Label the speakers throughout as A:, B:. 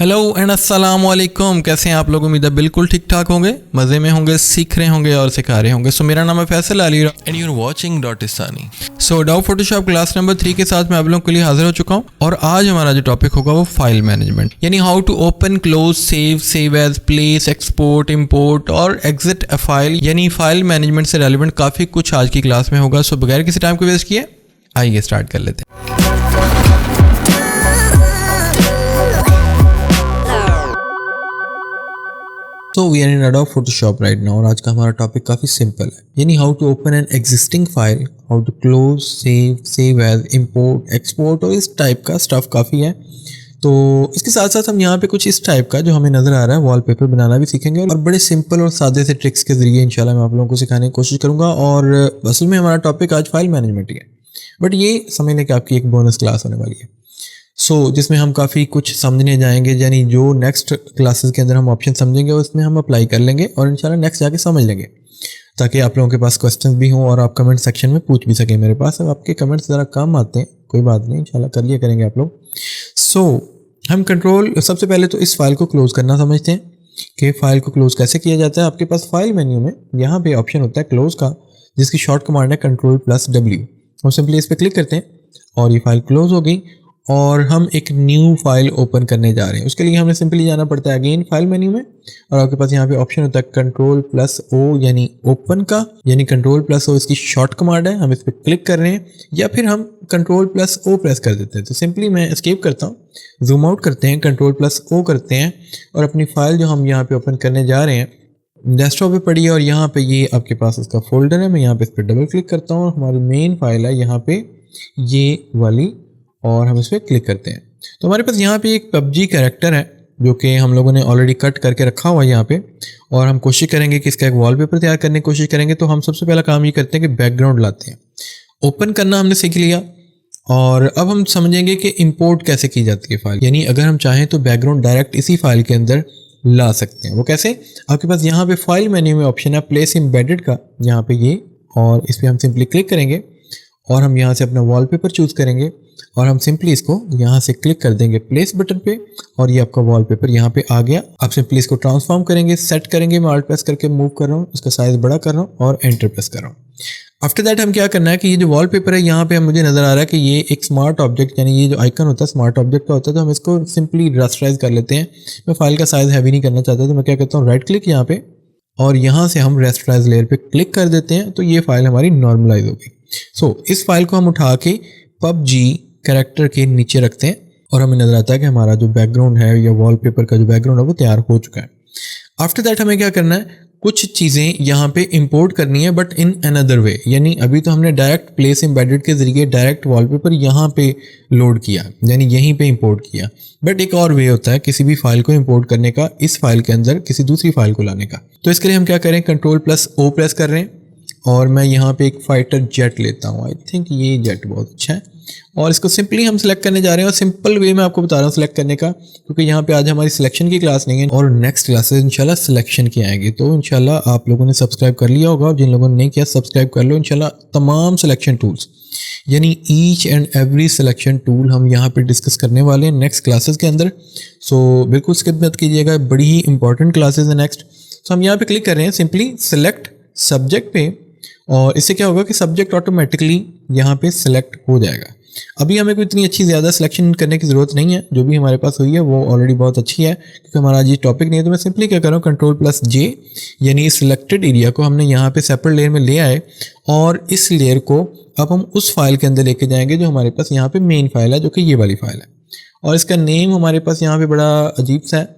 A: Hello and अस्सलाम वालेकुम। कैसे हैं आप लोग? उम्मीद है बिल्कुल ठीक ठाक होंगे, मज़े में होंगे, सीख रहे होंगे और सिखा रहे होंगे। सो मेरा नाम है Faisal Ali and you are watching dot इसानी। So Adobe Photoshop class number 3 के साथ मैं आप लोगों के लिए हाजिर हो चुका हूं और आज हमारा जो टॉपिक होगा वो फाइल मैनेजमेंट, यानी how to open, close, save as, place, export, import और एग्जिट अ फाइल, यानी फाइल मैनेजमेंट से रेलिवेंट काफ़ी कुछ आज की क्लास में होगा। सो बगैर किसी टाइम को वेस्ट किए आइए स्टार्ट कर लेते हैं। तो we are in Adobe Photoshop right now और आज का हमारा टॉपिक काफ़ी सिंपल है, यानी how to open an existing file, how to close, save as, import, export और इस टाइप का स्टफ काफ़ी है। तो इसके साथ साथ हम यहाँ पे कुछ इस टाइप का जो हमें नज़र आ रहा है वॉलपेपर बनाना भी सीखेंगे और बड़े सिंपल और सादे से ट्रिक्स के ज़रिए इंशाल्लाह मैं आप लोगों को सिखाने की कोशिश करूँगा। और असल में हमारा टॉपिक आज फाइल मैनेजमेंट ही है, बट ये समझ लें कि आपकी एक बोनस क्लास होने वाली है। जिसमें हम काफ़ी कुछ समझने जाएंगे, यानी जो नेक्स्ट क्लासेस के अंदर हम ऑप्शन समझेंगे उसमें हम अप्लाई कर लेंगे और इंशाल्लाह नेक्स्ट जाके समझ लेंगे, ताकि आप लोगों के पास क्वेश्चंस भी हों और आप कमेंट सेक्शन में पूछ भी सकें। मेरे पास अब आपके कमेंट्स ज़रा कम आते हैं, कोई बात नहीं, इंशाल्लाह कर लिया करेंगे आप लोग। हम कंट्रोल, सबसे पहले तो इस फाइल को क्लोज़ करना समझते हैं कि फ़ाइल को क्लोज़ कैसे किया जाता है। आपके पास फाइल मेन्यू में यहाँ पे ऑप्शन होता है क्लोज़ का, जिसकी शॉर्ट कमांड है Ctrl+W। हम सिंपली इस पर क्लिक करते हैं और ये फाइल क्लोज़ हो गई और हम एक न्यू फाइल ओपन करने जा रहे हैं। उसके लिए हमें सिंपली जाना पड़ता है अगेन फाइल मेन्यू में और आपके पास यहाँ पे ऑप्शन होता है Ctrl+O यानी ओपन का, यानी Ctrl+O इसकी शॉर्ट कमांड है। हम इस पर क्लिक कर रहे हैं या फिर हम Ctrl+O प्रेस कर देते हैं। तो सिंपली मैं एस्केप करता हूँ, जूम आउट करते हैं, Ctrl+O करते हैं और अपनी फाइल जो हम यहाँ पे ओपन करने जा रहे हैं डेस्कटॉप पे पड़ी है और यहाँ पे ये आपके पास इसका फोल्डर है। मैं यहाँ पे इस पर डबल क्लिक करता हूँ और हमारी मेन फाइल है यहाँ पे ये वाली और हम इस पर क्लिक करते हैं। तो हमारे पास यहाँ पे एक PUBG कैरेक्टर है जो कि हम लोगों ने ऑलरेडी कट करके रखा हुआ है यहाँ पे, और हम कोशिश करेंगे कि इसका एक वॉलपेपर तैयार करने की कोशिश करेंगे। तो हम सबसे पहला काम ये करते हैं कि बैकग्राउंड लाते हैं। ओपन करना हमने सीख लिया और अब हम समझेंगे कि इंपोर्ट कैसे की जाती है फाइल, यानी अगर हम चाहें तो बैकग्राउंड डायरेक्ट इसी फाइल के अंदर ला सकते हैं। वो कैसे? आपके पास यहाँ पे फाइल मेन्यू में ऑप्शन है प्लेस एम्बेडेड का, यहाँ पे ये, और इस पर हम सिंपली क्लिक करेंगे और हम यहाँ से अपना वॉलपेपर चूज़ करेंगे और हम सिंपली इसको यहाँ से क्लिक कर देंगे प्लेस बटन पे और ये आपका वॉलपेपर यहाँ पे आ गया। आप सिंपली इसको ट्रांसफॉर्म करेंगे, सेट करेंगे। मैं ऑल्ट प्रेस करके मूव कर रहा हूँ, इसका साइज़ बड़ा कर रहा हूँ और एंटर प्रेस कर रहा हूँ। आफ्टर दैट हम क्या करना है कि ये जो वॉलपेपर है यहाँ पे मुझे नज़र आ रहा है कि ये एक स्मार्ट ऑब्जेक्ट, यानी ये जो आइकन होता है स्मार्ट ऑब्जेक्ट का होता है, तो हम इसको सिंपली रास्टराइज कर लेते हैं। मैं फाइल का साइज़ हैवी नहीं करना चाहता, तो मैं क्या करता हूँ राइट क्लिक यहाँ पे और यहाँ से हम रास्टराइज लेयर पे क्लिक कर देते हैं। तो ये फाइल हमारी नॉर्मलाइज होगी। इस फाइल को हम उठा के PUBG कैरेक्टर के नीचे रखते हैं और हमें नजर आता है कि हमारा जो बैकग्राउंड है या वॉलपेपर का जो बैकग्राउंड है वो तैयार हो चुका है। आफ्टर दैट हमें क्या करना है, कुछ चीज़ें यहाँ पे इंपोर्ट करनी है बट इन अनदर वे, यानी अभी तो हमने डायरेक्ट प्लेस एम्बेडेड के जरिए डायरेक्ट वॉलपेपर यहाँ पे लोड किया, यानी यहीं पे इंपोर्ट किया। बट एक और वे होता है किसी भी फाइल को इंपोर्ट करने का, इस फाइल के अंदर किसी दूसरी फाइल को लाने का। तो इसके लिए हम क्या करें, Ctrl+O प्रेस कर रहे हैं और मैं यहाँ पे एक फाइटर जेट लेता हूँ। आई थिंक ये जेट बहुत अच्छा है और इसको सिंपली हम सिलेक्ट करने जा रहे हैं। और सिंपल वे में आपको बता रहा हूँ सिलेक्ट करने का, क्योंकि यहाँ पे आज हमारी सिलेक्शन की क्लास नहीं है और नेक्स्ट क्लासेस इंशाल्लाह सिलेक्शन की आएंगी। तो इंशाल्लाह आप लोगों ने सब्सक्राइब कर लिया होगा, जिन लोगों ने नहीं किया सब्सक्राइब कर लो। इंशाल्लाह तमाम सिलेक्शन टूल्स, यानी each and every selection tool हम यहाँ पे डिस्कस करने वाले हैं नेक्स्ट क्लासेस के अंदर। बिल्कुल स्किप मत कीजिएगा, बड़ी ही इंपॉर्टेंट क्लासेस है नेक्स्ट। हम यहाँ पे क्लिक कर रहे हैं, सिंपली सिलेक्ट सब्जेक्ट पे, और इससे क्या होगा कि सब्जेक्ट ऑटोमेटिकली यहाँ पे सिलेक्ट हो जाएगा। अभी हमें कोई इतनी अच्छी ज़्यादा सिलेक्शन करने की ज़रूरत नहीं है, जो भी हमारे पास हुई है वो ऑलरेडी बहुत अच्छी है, क्योंकि हमारा आज ये टॉपिक नहीं है। तो मैं सिंपली क्या कर रहा हूँ, Ctrl+J, यानी सिलेक्टेड एरिया को हमने यहाँ पे सेपरेट लेयर में ले आए और इस लेयर को अब हम उस फाइल के अंदर लेके जाएंगे जो हमारे पास यहाँ पे मेन फाइल है, जो कि ये वाली फाइल है। और इसका नेम हमारे पास यहाँ पे बड़ा अजीब सा है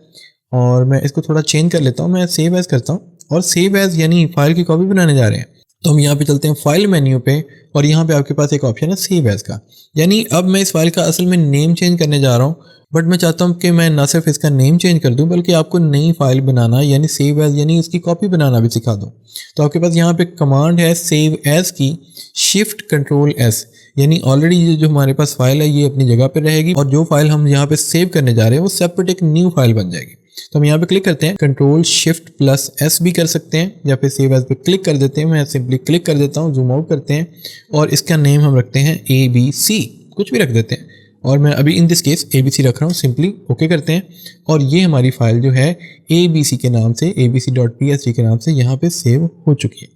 A: और मैं इसको थोड़ा चेंज कर लेता हूँ। मैं सेव एज़ करता हूँ और सेव एज़ यानी फाइल की कॉपी बनाने जा रहे हैं। तो हम यहाँ पे चलते हैं फाइल मेन्यू पे और यहाँ पे आपके पास एक ऑप्शन है सेव एज़ का, यानी अब मैं इस फाइल का असल में नेम चेंज करने जा रहा हूँ, बट मैं चाहता हूँ कि मैं ना सिर्फ इसका नेम चेंज कर दूँ बल्कि आपको नई फाइल बनाना, यानी सेव एज़ यानी उसकी कॉपी बनाना भी सिखा दूँ। तो आपके पास यहाँ पे कमांड है सेव एज़ की Shift+Ctrl+S, यानी ऑलरेडी जो हमारे पास फाइल है ये अपनी जगह पर रहेगी और जो फाइल हम यहाँ पे सेव करने जा रहे हैं वो सेपरेट एक न्यू फाइल बन जाएगी। तो हम यहाँ पे क्लिक करते हैं, Ctrl+Shift+S भी कर सकते हैं या फिर सेव एज़ पे क्लिक कर देते हैं। मैं सिंपली क्लिक कर देता हूँ, जूम आउट करते हैं और इसका नेम हम रखते हैं ABC, कुछ भी रख देते हैं और मैं अभी इन दिस केस ABC रख रहा हूँ, सिंपली ओके करते हैं और ये हमारी फाइल जो है ABC के नाम से, abc.psg के नाम से यहाँ पे सेव हो चुकी है।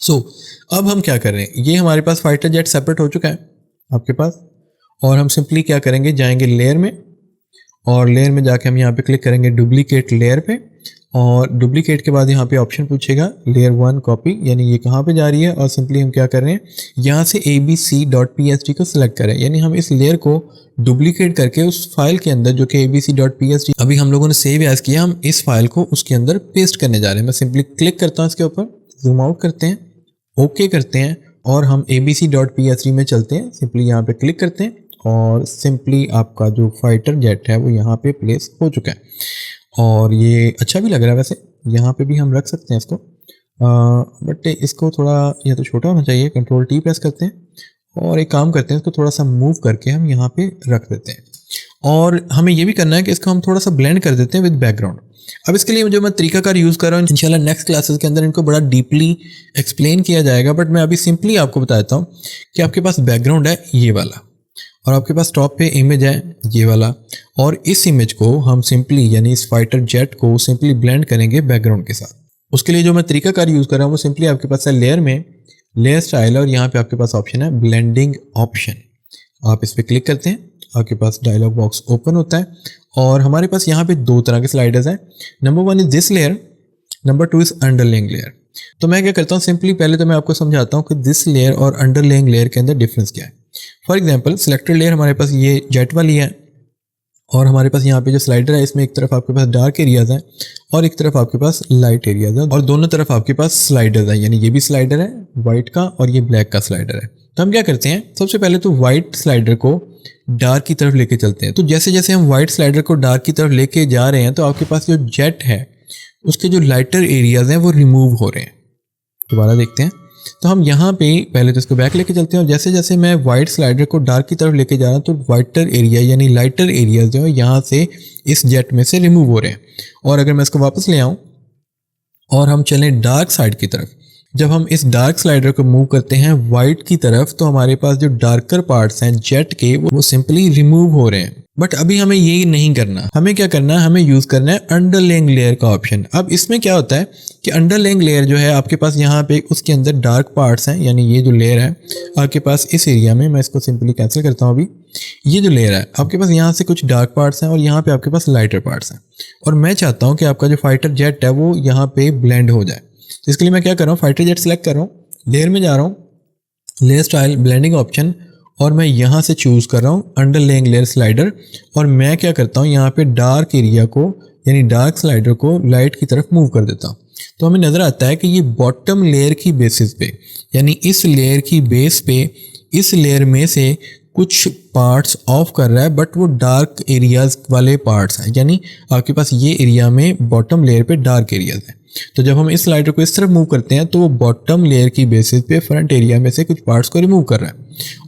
A: सो अब हम क्या कर रहे हैं, ये हमारे पास फाइटर जेट सेपरेट हो चुका है आपके पास, और हम सिंपली क्या करेंगे, जाएंगे लेयर में और लेयर में जाके हम यहाँ पे क्लिक करेंगे डुप्लीकेट लेयर पे, और डुप्लीकेट के बाद यहाँ पे ऑप्शन पूछेगा लेयर 1 कॉपी, यानी ये कहाँ पे जा रही है, और सिंपली हम क्या कर रहे हैं, यहाँ से abc.psg को सिलेक्ट करें, यानी हम इस लेयर को डुप्लीकेट करके उस फाइल के अंदर जो कि abc.psg अभी हम लोगों ने सेव एज किया, हम इस फाइल को उसके अंदर पेस्ट करने जा रहे हैं। मैं सिंपली क्लिक करता हूँ इसके ऊपर, जूम आउट करते हैं, ओके करते हैं और हम abc.psg में चलते हैं, सिंपली यहाँ पे क्लिक करते हैं और सिंपली आपका जो फाइटर जेट है वो यहाँ पे प्लेस हो चुका है और ये अच्छा भी लग रहा है। वैसे यहाँ पे भी हम रख सकते हैं इसको, बट इसको थोड़ा या तो छोटा होना चाहिए। कंट्रोल T प्रेस करते हैं और एक काम करते हैं, इसको थोड़ा सा मूव करके हम यहाँ पे रख देते हैं और हमें ये भी करना है कि इसको हम थोड़ा सा ब्लेंड कर देते हैं विद बैकग्राउंड। अब इसके लिए जो मैं तरीकाकार यूज़ कर रहा हूँ, इंशाल्लाह नेक्स्ट क्लासेस के अंदर इनको बड़ा डीपली एक्सप्लेन किया जाएगा, बट मैं अभी सिंपली आपको बताता हूँ कि आपके पास बैकग्राउंड है ये वाला और आपके पास टॉप पे इमेज है ये वाला, और इस इमेज को हम सिंपली यानी इस फाइटर जेट को सिंपली ब्लेंड करेंगे बैकग्राउंड के साथ। उसके लिए जो मैं तरीकाकार यूज़ कर रहा हूँ वो सिंपली आपके पास है लेयर में लेयर स्टाइल, और यहाँ पे आपके पास ऑप्शन है ब्लेंडिंग ऑप्शन। आप इस पर क्लिक करते हैं, आपके पास डायलॉग बॉक्स ओपन होता है और हमारे पास यहाँ पे दो तरह के स्लाइडर्स हैं। Number 1 is this layer, number 2 is underlying layer. तो मैं क्या करता हूँ, सिंपली पहले तो मैं आपको समझाता हूँ कि दिस लेयर और अंडरलेइंग लेयर के अंदर डिफरेंस क्या है। फॉर एग्जाम्पल सिलेक्टेड लेयर हमारे पास ये जेट वाली है और हमारे पास यहाँ पे जो स्लाइडर है इसमें एक तरफ आपके पास डार्क एरियाज हैं और एक तरफ आपके पास लाइट एरियाज है और दोनों तरफ आपके पास स्लाइडर है, यानी ये भी स्लाइडर है वाइट का और ये ब्लैक का स्लाइडर है। तो हम क्या करते हैं, सबसे पहले तो वाइट स्लाइडर को डार्क की तरफ लेके चलते हैं। तो जैसे जैसे हम वाइट स्लाइडर को डार्क की तरफ लेके जा रहे हैं तो आपके पास जो जेट है उसके जो लाइटर एरियाज हैं वो रिमूव हो रहे हैं। दोबारा देखते हैं, तो हम यहाँ पे पहले तो इसको बैक लेके चलते हैं और जैसे जैसे मैं वाइट स्लाइडर को डार्क की तरफ लेके जा रहा हूँ तो वाइटर एरिया यानी लाइटर एरिया जो है यहाँ से इस जेट में से रिमूव हो रहे हैं। और अगर मैं इसको वापस ले आऊँ और हम चलें डार्क साइड की तरफ, जब हम इस डार्क स्लाइडर को मूव करते हैं वाइट की तरफ तो हमारे पास जो डार्कर पार्ट्स हैं जेट के वो सिंपली रिमूव हो रहे हैं। बट अभी हमें ये नहीं करना, हमें क्या करना है, हमें यूज़ करना है अंडरलेइंग लेयर का ऑप्शन। अब इसमें क्या होता है कि अंडरलेइंग लेयर जो है आपके पास यहाँ पे उसके अंदर डार्क पार्ट्स हैं, यानी ये जो लेयर है आपके पास इस एरिया में, मैं इसको सिंपली कैंसिल करता हूँ अभी, ये जो लेयर है आपके पास यहाँ से कुछ डार्क पार्ट्स हैं और यहाँ पे आपके पास लाइटर पार्ट्स हैं और मैं चाहता हूँ कि आपका जो फाइटर जेट है वो यहाँ पे ब्लेंड हो जाए। तो इसके लिए मैं क्या कर रहा हूँ, फाइटर जेट सेलेक्ट कर रहा हूँ, लेयर में जा रहा हूँ, लेयर स्टाइल ब्लेंडिंग ऑप्शन, और मैं यहाँ से चूज़ कर रहा हूँ अंडरलेइंग लेयर स्लाइडर और मैं क्या करता हूँ यहाँ पे डार्क एरिया को यानी डार्क स्लाइडर को लाइट की तरफ मूव कर देता हूँ। तो हमें नज़र आता है कि ये बॉटम लेयर की बेसिस पे यानी इस लेयर की बेस पे इस लेयर में से कुछ पार्ट्स ऑफ कर रहा है, बट वो डार्क एरियाज वाले पार्ट्स हैं, यानी आपके पास ये एरिया में बॉटम लेयर पे डार्क एरियाज हैं। तो जब हम इस स्लाइडर को इस तरफ मूव करते हैं तो वो बॉटम लेयर की बेसिस पे फ्रंट एरिया में से कुछ पार्ट्स को रिमूव कर रहा है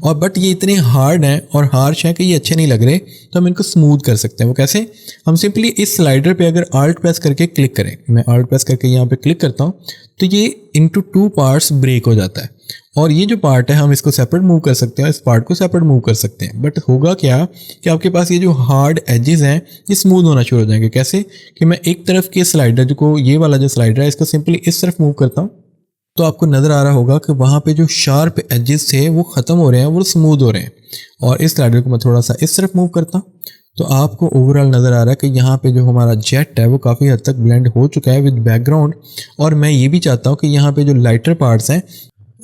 A: और बट ये इतने हार्ड हैं और हार्श हैं कि ये अच्छे नहीं लग रहे, तो हम इनको स्मूथ कर सकते हैं। वो कैसे, हम सिंपली इस स्लाइडर पे अगर आल्ट प्रेस करके क्लिक करें, मैं आल्ट प्रेस करके यहाँ पे क्लिक करता हूँ तो ये इनटू 2 पार्ट्स ब्रेक हो जाता है और ये जो पार्ट है हम इसको सेपरेट मूव कर सकते हैं, इस पार्ट को सेपरेट मूव कर सकते हैं। बट होगा क्या कि आपके पास ये जो हार्ड एजेस हैं ये स्मूथ होना शुरू हो जाएंगे। कैसे कि मैं एक तरफ के स्लाइडर को, ये वाला जो स्लाइडर है इसको सिंपली इस तरफ मूव करता हूँ तो आपको नज़र आ रहा होगा कि वहाँ पे जो शार्प एजेस थे वो ख़त्म हो रहे हैं, वो स्मूथ हो रहे हैं। और इस स्लाइडर को मैं थोड़ा सा इस तरफ मूव करता हूँ तो आपको ओवरऑल नज़र आ रहा है कि यहाँ पे जो हमारा जेट है वो काफ़ी हद तक ब्लेंड हो चुका है विद बैकग्राउंड। और मैं ये भी चाहता हूँ कि यहाँ पे जो लाइटर पार्ट्स हैं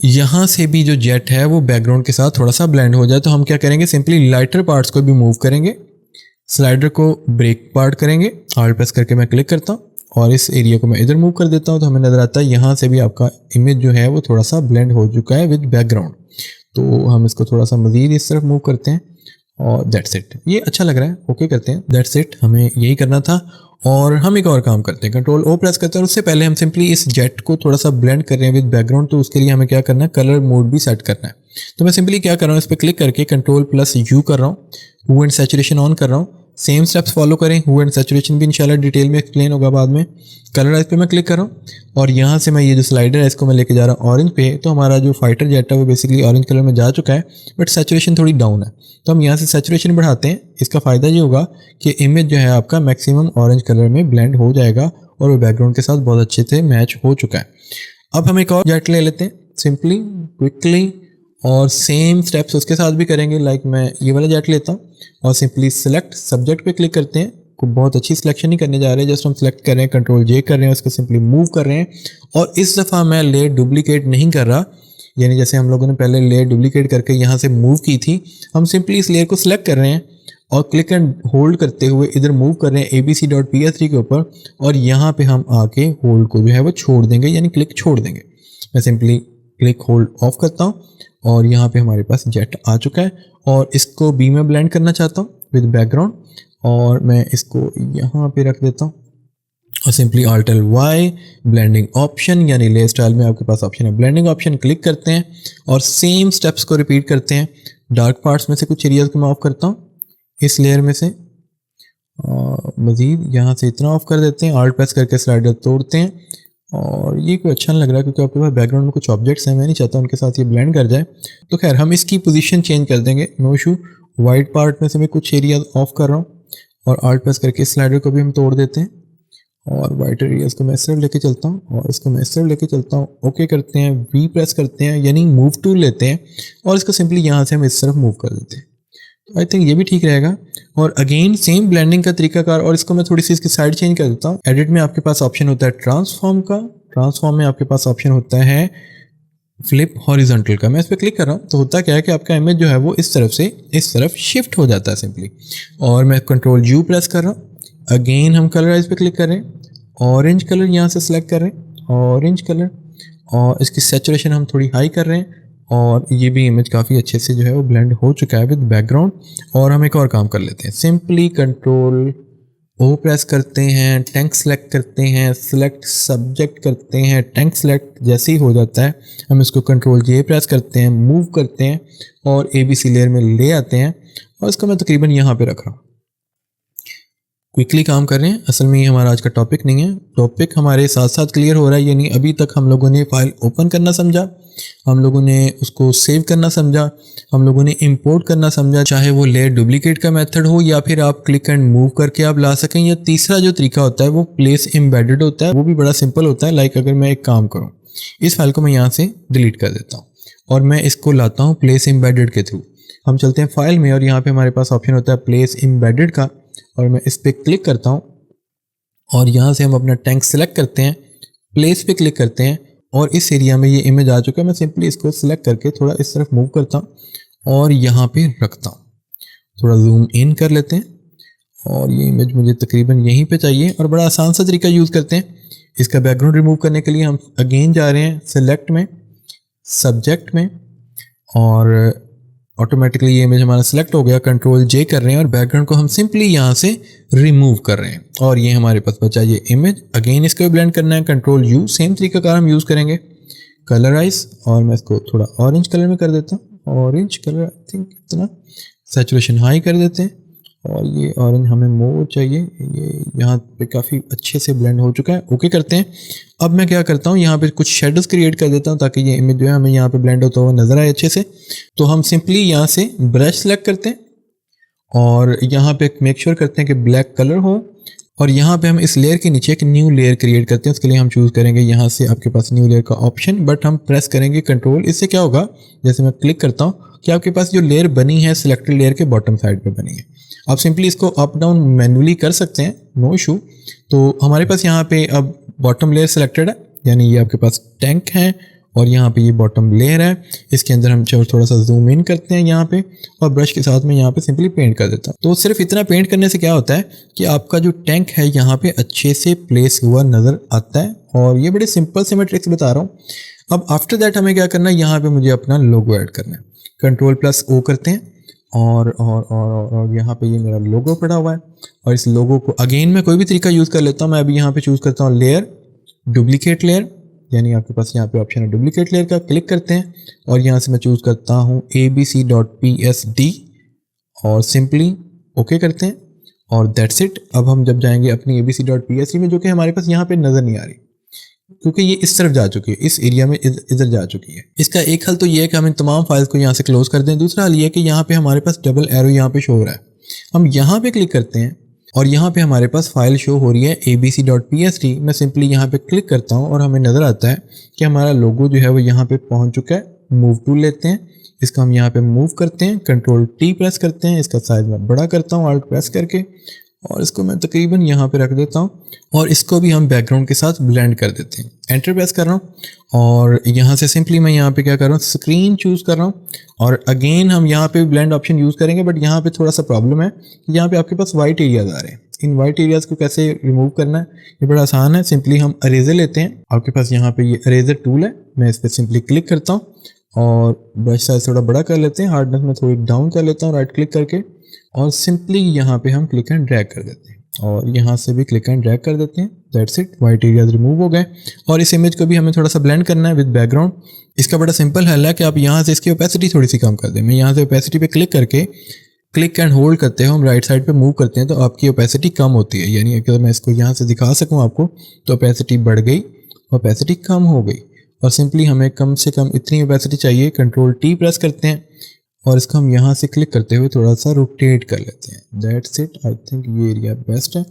A: यहाँ से भी जो जेट है वो बैकग्राउंड के साथ थोड़ा सा ब्लेंड हो जाए। तो हम क्या करेंगे, सिंपली लाइटर पार्ट्स को भी मूव करेंगे, स्लाइडर को ब्रेक पार्ट करेंगे, आल्ट प्रेस करके मैं क्लिक करता हूँ और इस एरिया को मैं इधर मूव कर देता हूँ तो हमें नज़र आता है यहाँ से भी आपका इमेज जो है वो थोड़ा सा ब्लेंड हो चुका है विद बैकग्राउंड। तो हम इसको थोड़ा सा मज़ीद इस तरफ मूव करते हैं और दैट्स इट, ये अच्छा लग रहा है, ओके करते हैं, दैट्स इट, हमें यही करना था। और हम एक और काम करते हैं, कंट्रोल O प्रेस करते हैं और उससे पहले हम सिंपली इस जेट को थोड़ा सा ब्लेंड कर रहे हैं विद बैकग्राउंड। तो उसके लिए हमें क्या करना है, कलर मोड भी सेट करना है। तो मैं सिंपली क्या कर रहा हूँ, इस पर क्लिक करके कंट्रोल+U कर रहा हूँ, हू एंड सैचुरेशन ऑन कर रहा हूँ, सेम स्टेप्स फॉलो करें। हू एंड सैचुरेशन भी इंशाल्लाह डिटेल में एक्सप्लेन होगा बाद में। कलराइज पे मैं क्लिक कर रहा हूँ और यहाँ से मैं ये जो स्लाइडर है इसको मैं लेके जा रहा हूँ ऑरेंज पे। तो हमारा जो फाइटर जेट है वो बेसिकली ऑरेंज कलर में जा चुका है, बट सैचुरेशन थोड़ी डाउन है। तो हम यहाँ से सैचुरेशन बढ़ाते हैं। इसका फ़ायदा ये होगा कि इमेज जो है आपका मैक्सिमम ऑरेंज कलर में ब्लेंड हो जाएगा और वो बैकग्राउंड के साथ बहुत अच्छे से मैच हो चुका है। अब हम एक और जेट ले लेते हैं सिंपली क्विकली, और सेम स्टेप्स उसके साथ भी करेंगे। लाइक मैं ये वाला जेट लेता हूँ और सिंपली सेलेक्ट सब्जेक्ट पे क्लिक करते हैं। को बहुत अच्छी सिलेक्शन नहीं करने जा रहे हैं, जस्ट हम सेलेक्ट कर रहे हैं, कंट्रोल जे कर रहे हैं, उसको सिंपली मूव कर रहे हैं। और इस दफ़ा मैं लेयर डुप्लीकेट नहीं कर रहा, यानी जैसे हम लोगों ने पहले लेयर डुप्लीकेट करके यहाँ से मूव की थी, हम सिंपली इस लेयर को सिलेक्ट कर रहे हैं और क्लिक एंड होल्ड करते हुए इधर मूव कर रहे हैं abc.ps3 के ऊपर, और यहाँ पे हम आके होल्ड को जो है वो छोड़ देंगे, यानी क्लिक छोड़ देंगे। मैं सिंपली क्लिक होल्ड ऑफ करता हूँ और यहाँ पे हमारे पास जेट आ चुका है। और इसको बी में ब्लेंड करना चाहता हूँ विद बैकग्राउंड, और मैं इसको यहाँ पे रख देता हूँ और सिंपली Alt+Y ब्लेंडिंग ऑप्शन, यानी लेयर स्टाइल में आपके पास ऑप्शन है ब्लेंडिंग ऑप्शन, क्लिक करते हैं और सेम स्टेप्स को रिपीट करते हैं। डार्क पार्ट्स में से कुछ एरियाज को मैं ऑफ करता हूँ इस लेयर में से, मज़ीद यहाँ से इतना ऑफ कर देते हैं। Alt प्रेस करके स्लाइडर तोड़ते हैं और ये कोई अच्छा नहीं लग रहा क्योंकि आपके पास बैकग्राउंड में कुछ ऑब्जेक्ट्स हैं, मैं नहीं चाहता उनके साथ ये ब्लेंड कर जाए। तो खैर हम इसकी पोजीशन चेंज कर देंगे, नो इशू। वाइट पार्ट में से मैं कुछ एरिया ऑफ कर रहा हूँ और Alt प्रेस करके स्लाइडर को भी हम तोड़ देते हैं और वाइट एरियाज को मैं इस तरफ लेके चलता हूँ और इसको मैं इस तरफ लेके चलता हूँ। ओके करते हैं, वी प्रेस करते हैं, यानी मूव टूल लेते हैं और इसको सिंपली यहाँ से हम इस तरफ मूव कर देते हैं। आई थिंक ये भी ठीक रहेगा। और अगेन सेम ब्लेंडिंग का तरीकाकार, और इसको मैं थोड़ी सी इसकी साइड चेंज कर देता हूँ। एडिट में आपके पास ऑप्शन होता है ट्रांसफॉर्म का, ट्रांसफॉर्म में आपके पास ऑप्शन होता है फ्लिप हॉरिजॉन्टल का। मैं इस पर क्लिक कर रहा हूँ तो होता क्या है कि आपका इमेज जो है वो इस तरफ से इस तरफ शिफ्ट हो जाता है सिंपली। और मैं कंट्रोल यू प्रेस कर रहा हूँ, अगेन हम कलराइज पे क्लिक कर रहे हैं, ऑरेंज कलर यहाँ से सिलेक्ट कर रहे हैं, ऑरेंज कलर, और इसकी सैचुरेशन हम थोड़ी हाई कर रहे हैं और ये भी इमेज काफ़ी अच्छे से जो है वो ब्लेंड हो चुका है विद बैकग्राउंड। और हम एक और काम कर लेते हैं, सिंपली कंट्रोल ओ प्रेस करते हैं, टैंक सेलेक्ट करते हैं, सेलेक्ट सब्जेक्ट करते हैं, टैंक सेलेक्ट जैसे ही हो जाता है हम इसको कंट्रोल जे प्रेस करते हैं, मूव करते हैं और ABC लेयर में ले आते हैं और इसको मैं तकरीबन यहाँ पे रख रहा हूँ। क्विकली काम कर रहे हैं, असल में ये हमारा आज का टॉपिक नहीं है, टॉपिक हमारे साथ साथ क्लियर हो रहा है। यानी अभी तक हम लोगों ने फाइल ओपन करना समझा, हम लोगों ने उसको सेव करना समझा, हम लोगों ने इंपोर्ट करना समझा, चाहे वो लेयर डुप्लीकेट का मेथड हो या फिर आप क्लिक एंड मूव करके आप ला सकें, या तीसरा जो तरीका होता है वो प्लेस एम्बेडेड होता है, वो भी बड़ा सिंपल होता है। लाइक अगर मैं एक काम करूँ, इस फाइल को मैं यहाँ से डिलीट कर देता हूँ और मैं इसको लाता हूँ प्लेस एम्बेडेड के थ्रू। हम चलते हैं फाइल में और यहाँ पे हमारे पास ऑप्शन होता है प्लेस एम्बेडेड का, और मैं इस पर क्लिक करता हूँ और यहाँ से हम अपना टैंक सेलेक्ट करते हैं, प्लेस पे क्लिक करते हैं और इस एरिया में ये इमेज आ चुका है। मैं सिंपली इसको सिलेक्ट करके थोड़ा इस तरफ मूव करता हूँ और यहाँ पे रखता हूँ, थोड़ा जूम इन कर लेते हैं और ये इमेज मुझे तकरीबन यहीं पे चाहिए। और बड़ा आसान सा तरीका यूज़ करते हैं इसका बैकग्राउंड रिमूव करने के लिए। हम अगेन जा रहे हैं सेलेक्ट में, सब्जेक्ट में, और ऑटोमेटिकली ये इमेज हमारा सेलेक्ट हो गया, कंट्रोल जे कर रहे हैं और बैकग्राउंड को हम सिंपली यहाँ से रिमूव कर रहे हैं और ये हमारे पास बचा ये इमेज। अगेन इसको भी ब्लेंड करना है, कंट्रोल यू, सेम तरीकाकार हम यूज़ करेंगे, कलराइज, और मैं इसको थोड़ा ऑरेंज कलर में कर देता हूँ, ऑरेंज कलर आई थिंक इतना, सैचुरेशन हाई कर देते हैं और ये ऑरेंज हमें मोर चाहिए, ये यहाँ पे काफ़ी अच्छे से ब्लेंड हो चुका है। ओके करते हैं। अब मैं क्या करता हूँ, यहाँ पे कुछ शेडोज़ क्रिएट कर देता हूँ ताकि ये इमेज जो है हमें यहाँ पे ब्लेंड होता हुआ नज़र आए अच्छे से। तो हम सिंपली यहाँ से ब्रश सेलेक्ट करते हैं और यहाँ पे मेक श्योर करते हैं कि ब्लैक कलर हो, और यहाँ पे हम इस लेयर के नीचे एक न्यू लेयर क्रिएट करते हैं। उसके लिए हम चूज़ करेंगे यहाँ से आपके पास न्यू लेयर का ऑप्शन, बट हम प्रेस करेंगे कंट्रोल। इससे क्या होगा, जैसे मैं क्लिक करता हूँ कि आपके पास जो लेयर बनी है सिलेक्टेड लेयर के बॉटम साइड पे बनी है। आप सिंपली इसको अप डाउन मैन्युअली कर सकते हैं, नो इशू। तो हमारे पास यहाँ पे अब बॉटम लेयर सिलेक्टेड है, यानी ये आपके पास टैंक है और यहाँ पे ये बॉटम लेयर है। इसके अंदर हम थोड़ा सा जूम इन करते हैं यहाँ पे और ब्रश के साथ में यहाँ पे सिंपली पेंट कर देता हूँ। तो सिर्फ इतना पेंट करने से क्या होता है कि आपका जो टैंक है यहाँ पे अच्छे से प्लेस हुआ नज़र आता है। और ये बड़े सिंपल से मैं ट्रिक्स बता रहा हूँ। अब आफ्टर दैट हमें क्या करना है, यहाँ पे मुझे अपना लोगो ऐड करना है। कंट्रोल+O करते हैं और यहाँ पे ये मेरा लोगो पड़ा हुआ है और इस लोगो को अगेन मैं कोई भी तरीका यूज़ कर लेता हूँ। मैं अभी यहाँ पे चूज़ करता हूँ लेयर, डुप्लीकेट लेयर, यानी आपके पास यहाँ पे ऑप्शन है डुप्लीकेट लेयर का, क्लिक करते हैं और यहाँ से मैं चूज़ करता हूँ abc.psd और सिंपली ओके करते हैं और दैट्स इट। अब हम जब जाएंगे अपनी abc.psd में, जो कि हमारे पास यहाँ पे नज़र नहीं आ रही क्योंकि ये इस तरफ जा चुकी है, इस एरिया में इधर जा चुकी है। इसका एक हल तो ये है कि हम इन तमाम फाइल्स को यहाँ से क्लोज कर दें। दूसरा हल ये है कि यहाँ पे हमारे पास डबल एरो यहाँ पे शो हो रहा है, हम यहाँ पे क्लिक करते हैं और यहाँ पे हमारे पास फाइल शो हो रही है abc.psd। मैं सिंपली यहाँ पे क्लिक करता हूँ और हमें नज़र आता है कि हमारा लोगो जो है वो यहाँ पे पहुँच चुका है। मूव टूल लेते हैं, इसका हम यहाँ पे मूव करते हैं, कंट्रोल T प्रेस करते हैं, इसका साइज मैं बड़ा करता हूँ Alt प्रेस करके, और इसको मैं तकरीबन यहाँ पे रख देता हूँ और इसको भी हम बैकग्राउंड के साथ ब्लेंड कर देते हैं। एंटर प्रेस कर रहा हूँ और यहाँ से सिंपली मैं यहाँ पे क्या कर रहा हूँ, स्क्रीन चूज़ कर रहा हूँ और अगेन हम यहाँ पे ब्लेंड ऑप्शन यूज़ करेंगे। बट यहाँ पे थोड़ा सा प्रॉब्लम है, यहाँ पे आपके पास वाइट एरियाज आ रहे हैं। इन वाइट एरियाज़ को कैसे रिमूव करना है, ये बड़ा आसान है। सिंपली हम अरेजर लेते हैं, आपके पास यहाँ पे ये अरेजर टूल है, मैं इस पर सिंपली क्लिक करता हूँ और ब्रश साइज थोड़ा बड़ा कर लेते हैं, हार्डनेस में थोड़ी डाउन कर लेता हूँ राइट क्लिक करके, और सिंपली यहाँ पे हम क्लिक एंड ड्रैग कर देते हैं और यहाँ से भी क्लिक एंड ड्रैग कर देते हैं। That's it, white areas remove हो गए। और इस इमेज को भी हमें थोड़ा सा ब्लेंड करना है विद बैकग्राउंड। इसका बड़ा सिंपल हल है कि आप यहाँ से इसकी ओपेसिटी थोड़ी सी कम कर दें। मैं यहाँ से ओपेसिटी पे क्लिक करके क्लिक एंड होल्ड करते हैं, हम राइट साइड पे मूव करते हैं तो आपकी ओपेसिटी कम होती है। यानी अगर मैं इसको यहाँ से दिखा सकूँ आपको तो ओपेसिटी बढ़ गई, ओपेसिटी कम हो गई। और सिंपली हमें कम से कम इतनी ओपेसिटी चाहिए, कंट्रोल T प्रेस करते हैं और इसको हम यहाँ से क्लिक करते हुए थोड़ा सा रोटेट कर लेते हैं। दैट्स इट, आई थिंक ये एरिया बेस्ट है।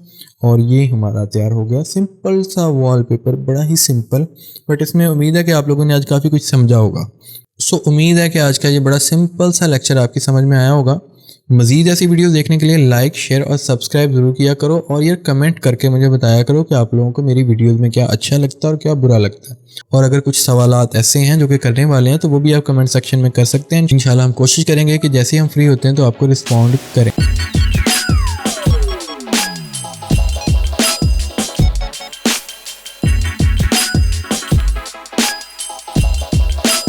A: और ये हमारा तैयार हो गया सिंपल सा वॉलपेपर, बड़ा ही सिंपल, बट इसमें उम्मीद है कि आप लोगों ने आज काफ़ी कुछ समझा होगा। सो उम्मीद है कि आज का ये बड़ा सिंपल सा लेक्चर आपकी समझ में आया होगा। मज़ीद ऐसी वीडियोस देखने के लिए लाइक, शेयर और सब्सक्राइब ज़रूर किया करो और ये कमेंट करके मुझे बताया करो कि आप लोगों को मेरी वीडियोस में क्या अच्छा लगता है और क्या बुरा लगता है। और अगर कुछ सवालात ऐसे हैं जो कि करने वाले हैं तो वो भी आप कमेंट सेक्शन में कर सकते हैं। इंशाल्लाह हम कोशिश करेंगे कि जैसे ही हम फ्री होते हैं तो आपको रिस्पॉन्ड करें।